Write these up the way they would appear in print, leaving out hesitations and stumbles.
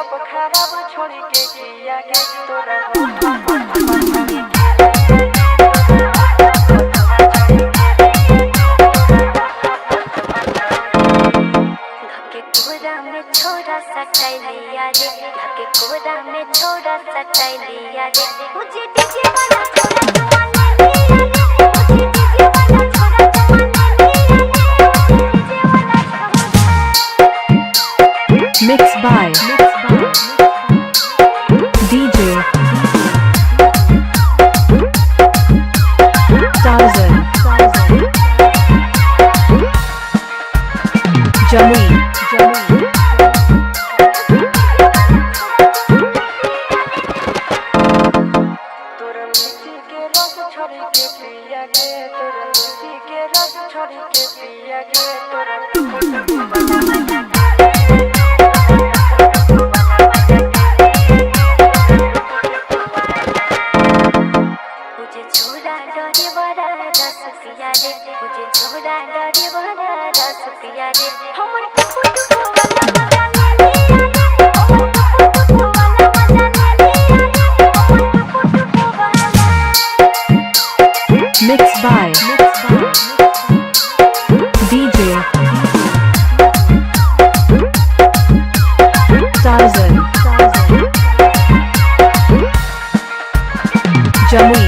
Makeup खराब छोड़ के किया के तोरा छोरा सटाई लिया रे, धके कोरा में छोरा सटाई लिया रे, मुझे डीजे वाला छोरा जवान ले लिया रे, मुझे डीजे वाला छोरा जवान ले लिया रे, डीजे वाला छोरा। Mixed by DJ Tarzan Jamui Mixed by DJ Tarzan Jamui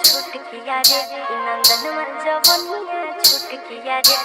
छूट किया रे, नंदन मन जवनिया छूट किया रे,